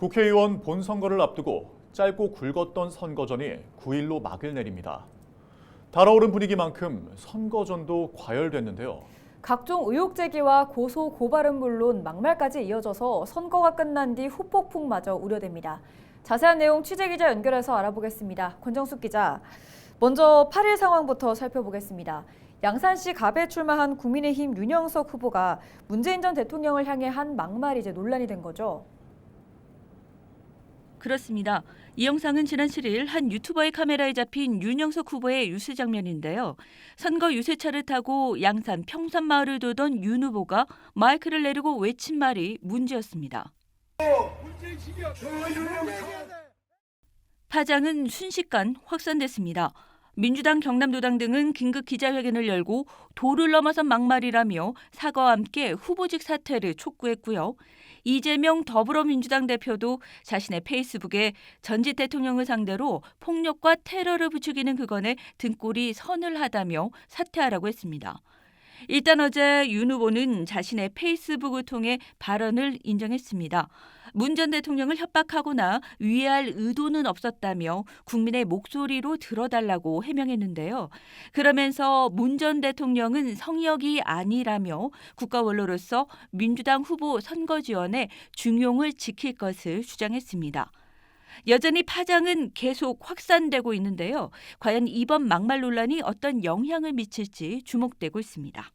국회의원 본선거를 앞두고 짧고 굵었던 선거전이 9일로 막을 내립니다. 달아오른 분위기만큼 선거전도 과열됐는데요. 각종 의혹 제기와 고소 고발은 물론 막말까지 이어져서 선거가 끝난 뒤 후폭풍마저 우려됩니다. 자세한 내용 취재기자 연결해서 알아보겠습니다. 권정숙 기자, 먼저 8일 상황부터 살펴보겠습니다. 양산시 갑에 출마한 국민의힘 윤영석 후보가 문재인 전 대통령을 향해 한 막말이 이제 논란이 된 거죠. 그렇습니다. 이 영상은 지난 7일 한 유튜버의 카메라에 잡힌 윤영석 후보의 유세 장면인데요. 선거 유세차를 타고 양산 평산마을을 돌던 윤 후보가 마이크를 내리고 외친 말이 문제였습니다. 파장은 순식간 확산됐습니다. 민주당, 경남도당 등은 긴급 기자회견을 열고 도를 넘어선 막말이라며 사과와 함께 후보직 사퇴를 촉구했고요. 이재명 더불어민주당 대표도 자신의 페이스북에 전직 대통령을 상대로 폭력과 테러를 부추기는 그건에 등골이 서늘하다며 사퇴하라고 했습니다. 일단 어제 윤 후보는 자신의 페이스북을 통해 발언을 인정했습니다. 문 전 대통령을 협박하거나 위해할 의도는 없었다며 국민의 목소리로 들어달라고 해명했는데요. 그러면서 문 전 대통령은 성역이 아니라며 국가 원로로서 민주당 후보 선거 지원에 중용을 지킬 것을 주장했습니다. 여전히 파장은 계속 확산되고 있는데요. 과연 이번 막말 논란이 어떤 영향을 미칠지 주목되고 있습니다.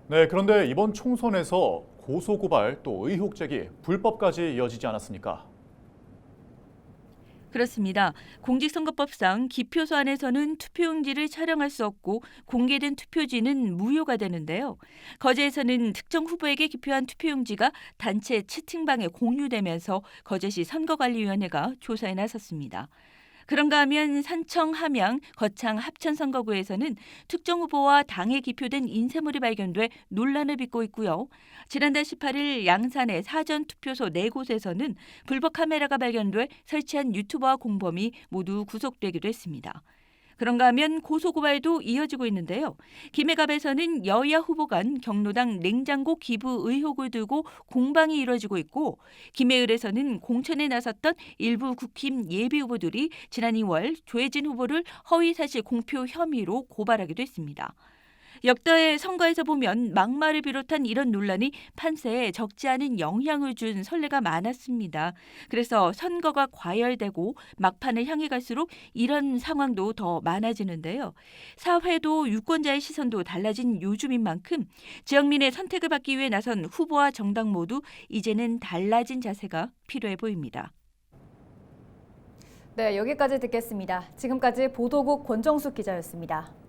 네, 그런데 이번 총선에서 고소고발 또 의혹 제기, 불법까지 이어지지 않았습니까? 그렇습니다. 공직선거법상 기표소 안에서는 투표용지를 촬영할 수 없고 공개된 투표지는 무효가 되는데요. 거제에서는 특정 후보에게 기표한 투표용지가 단체 채팅방에 공유되면서 거제시 선거관리위원회가 조사에 나섰습니다. 그런가 하면 산청, 함양, 거창, 합천 선거구에서는 특정 후보와 당에 기표된 인쇄물이 발견돼 논란을 빚고 있고요. 지난달 18일 양산의 사전투표소 4곳에서는 불법 카메라가 발견돼 설치한 유튜버와 공범이 모두 구속되기도 했습니다. 그런가 하면 고소고발도 이어지고 있는데요. 김해갑에서는 여야 후보 간 경로당 냉장고 기부 의혹을 두고 공방이 이뤄지고 있고 김해을에서는 공천에 나섰던 일부 국힘 예비 후보들이 지난 2월 조혜진 후보를 허위사실 공표 혐의로 고발하기도 했습니다. 역대 선거에서 보면 막말을 비롯한 이런 논란이 판세에 적지 않은 영향을 준 선례가 많았습니다. 그래서 선거가 과열되고 막판을 향해 갈수록 이런 상황도 더 많아지는데요. 사회도 유권자의 시선도 달라진 요즘인 만큼 지역민의 선택을 받기 위해 나선 후보와 정당 모두 이제는 달라진 자세가 필요해 보입니다. 네, 여기까지 듣겠습니다. 지금까지 보도국 권정숙 기자였습니다.